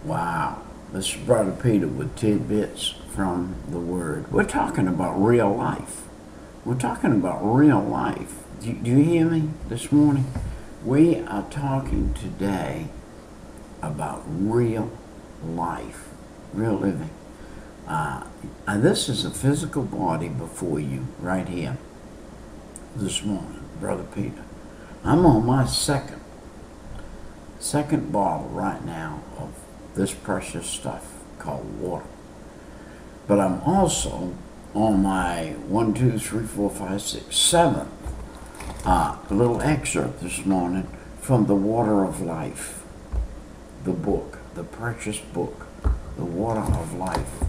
Wow. This is Brother Peter with tidbits from the Word. We're talking about real life. We're talking about real life. Do you hear me this morning? We are talking today about real life, real living. And this is a physical body before you right here this morning, Brother Peter. I'm on my second bottle right now of this precious stuff called water. But I'm also on my 1, 2, 3, 4, 5, 6, 7 little excerpt this morning from the Water of Life, the book, the precious book, the Water of Life.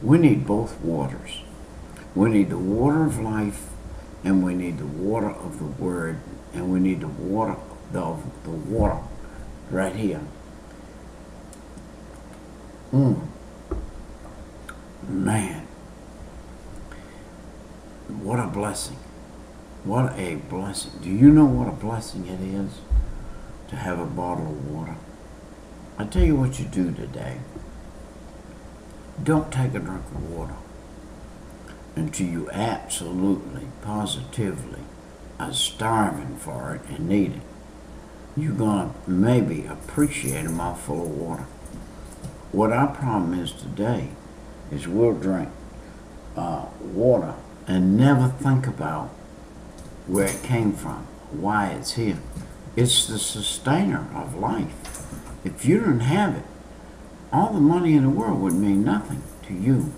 We need both waters. We need the water of life, and we need the water of the Word, and we need the water right here. Man, what a blessing. What a blessing. Do you know what a blessing it is to have a bottle of water? I tell you what you do today. Don't take a drink of water until you absolutely, positively are starving for it and need it. You're going to maybe appreciate a mouthful of water. What our problem is today is we'll drink water and never think about where it came from, why it's here. It's the sustainer of life. If you didn't have it, all the money in the world would mean nothing to you.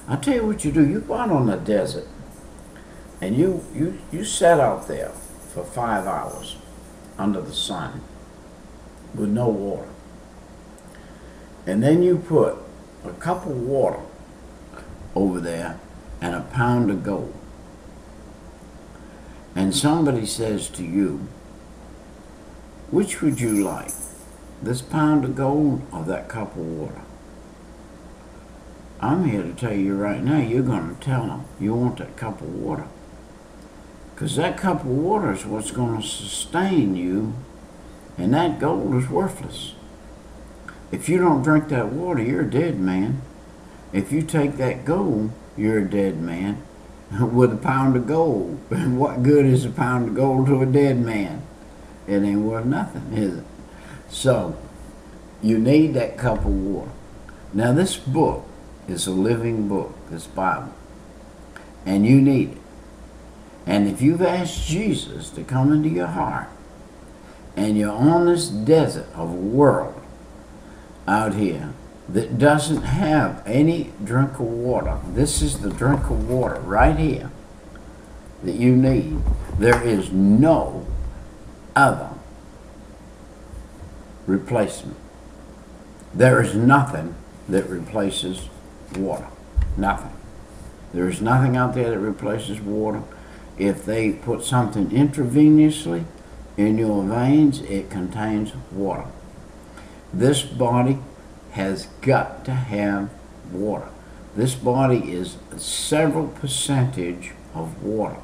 I'll tell you what you do. You go out on the desert and you sit out there for 5 hours under the sun with no water. And then you put a cup of water over there and a pound of gold. And somebody says to you, which would you like? This pound of gold or that cup of water? I'm here to tell you right now, you're going to tell them you want that cup of water. Because that cup of water is what's going to sustain you, and that gold is worthless. If you don't drink that water, you're a dead man. If you take that gold, you're a dead man with a pound of gold. And what good is a pound of gold to a dead man? It ain't worth nothing, is it? So, you need that cup of water. Now, this book is a living book, this Bible, and you need it. And if you've asked Jesus to come into your heart, and you're on this desert of a world out here that doesn't have any drink of water, this is the drink of water right here that you need. There is no other replacement. There is nothing that replaces water. Nothing. There is nothing out there that replaces water. If they put something intravenously in your veins, it contains water. This body has got to have water. This body is several percentage of water.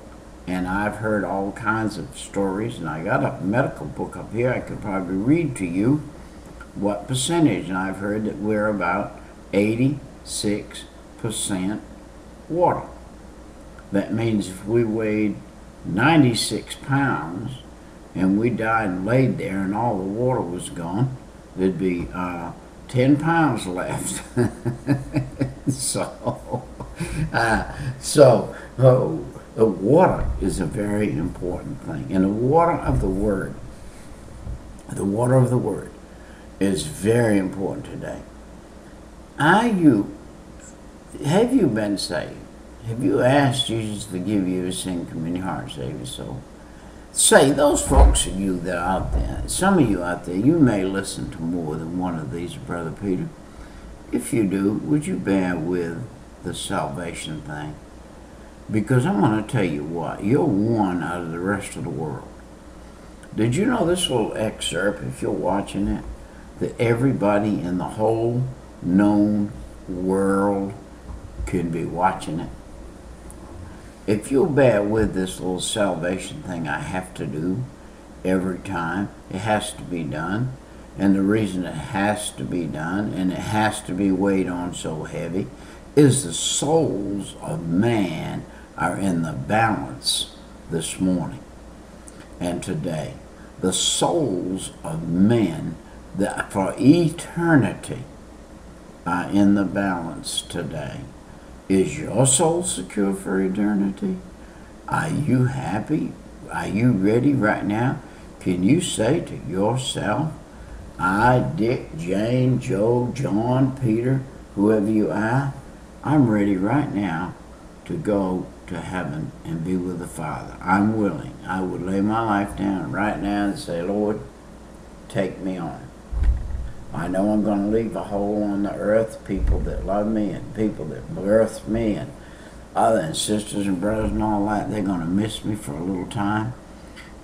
And I've heard all kinds of stories, and I got a medical book up here I could probably read to you what percentage. And I've heard that we're about 86% water. That means if we weighed 96 pounds and we died and laid there and all the water was gone, there'd be 10 pounds left. The water is a very important thing. And the water of the Word is very important today. Have you been saved? Have you asked Jesus to give you a sin, come in your heart, save your soul? Say, those folks of you that are out there, some of you out there, you may listen to more than one of these, Brother Peter. If you do, would you bear with the salvation thing? Because I'm going to tell you what, you're one out of the rest of the world. Did you know this little excerpt, if you're watching it, that everybody in the whole known world could be watching it? If you'll bear with this little salvation thing I have to do every time, it has to be done. and the reason it has to be done and it has to be weighed on so heavy is the souls of man are in the balance this morning and today. The souls of men that for eternity are in the balance today. Is your soul secure for eternity? Are you happy? Are you ready right now? Can you say to yourself, I, Dick, Jane, Joe, John, Peter, whoever you are, I'm ready right now to go to heaven and be with the Father. I'm willing. I would lay my life down right now and say, Lord, take me on. I know I'm going to leave a hole on the earth, people that love me and people that birthed me and other and sisters and brothers and all that. They're going to miss me for a little time.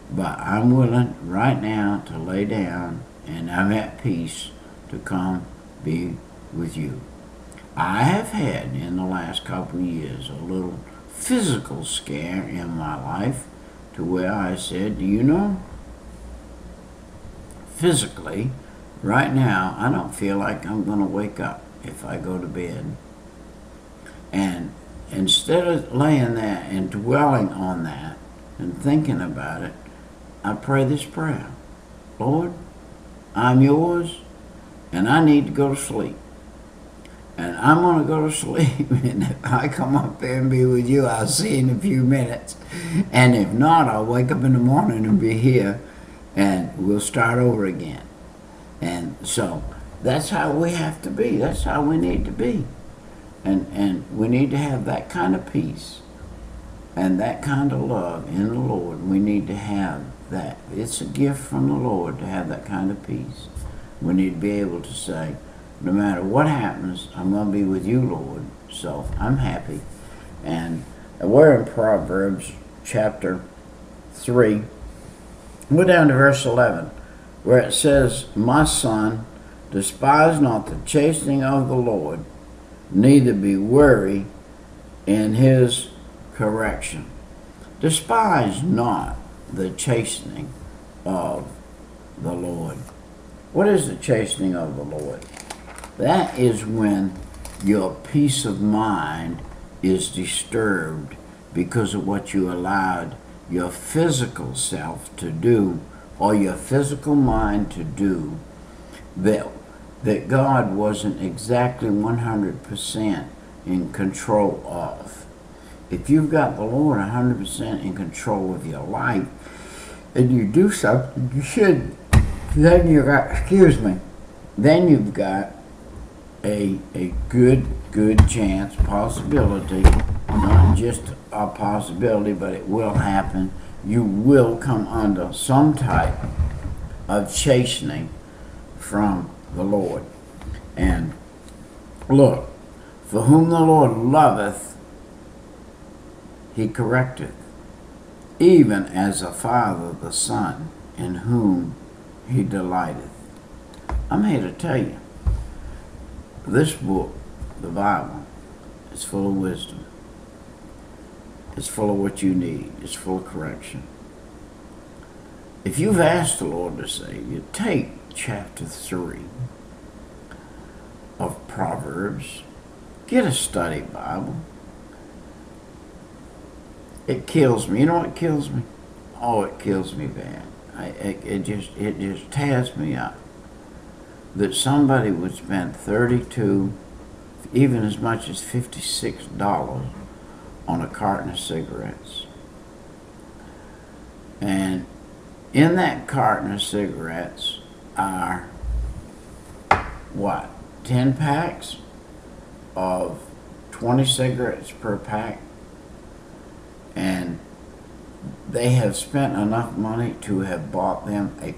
But I'm willing right now to lay down, and I'm at peace to come be with you. I have had in the last couple of years a little physical scare in my life to where I said, do you know, physically, right now, I don't feel like I'm going to wake up if I go to bed. And instead of laying there and dwelling on that and thinking about it, I pray this prayer. Lord, I'm yours, and I need to go to sleep. And I'm going to go to sleep, and if I come up there and be with you, I'll see you in a few minutes. And if not, I'll wake up in the morning and be here, and we'll start over again. And so that's how we have to be. That's how we need to be. And we need to have that kind of peace and that kind of love in the Lord. We need to have that. It's a gift from the Lord to have that kind of peace. We need to be able to say, no matter what happens, I'm going to be with you, Lord. So I'm happy. And we're in Proverbs chapter 3. We're down to verse 11, where it says, my son, despise not the chastening of the Lord, neither be weary in his correction. Despise not the chastening of the Lord. What is the chastening of the Lord? That is when your peace of mind is disturbed because of what you allowed your physical self to do, or your physical mind to do, that God wasn't exactly 100% in control of. If you've got the Lord 100% in control of your life, and you do something you shouldn't, then you've got a good chance, possibility, not just a possibility, but it will happen. You will come under some type of chastening from the Lord. And look, for whom the Lord loveth, he correcteth, even as a father the son, in whom he delighteth. I'm here to tell you, this book, the Bible, is full of wisdom. It's full of what you need. It's full of correction. If you've asked the Lord to save you, take chapter 3 of Proverbs. Get a study Bible. It kills me. You know what kills me? Oh, it kills me bad. It just tears me up that somebody would spend $32, even as much as $56 on a carton of cigarettes. And in that carton of cigarettes are, what, 10 packs of 20 cigarettes per pack? And they have spent enough money to have bought them a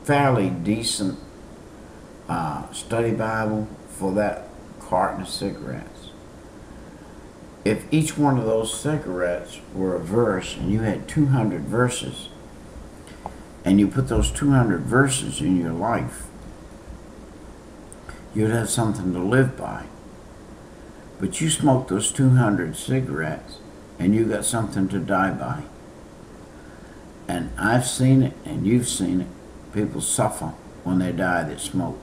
fairly decent study Bible for that carton of cigarettes. If each one of those cigarettes were a verse and you had 200 verses, and you put those 200 verses in your life, you'd have something to live by. But you smoke those 200 cigarettes and you got something to die by. And I've seen it, and you've seen it. People suffer when they die that smoke.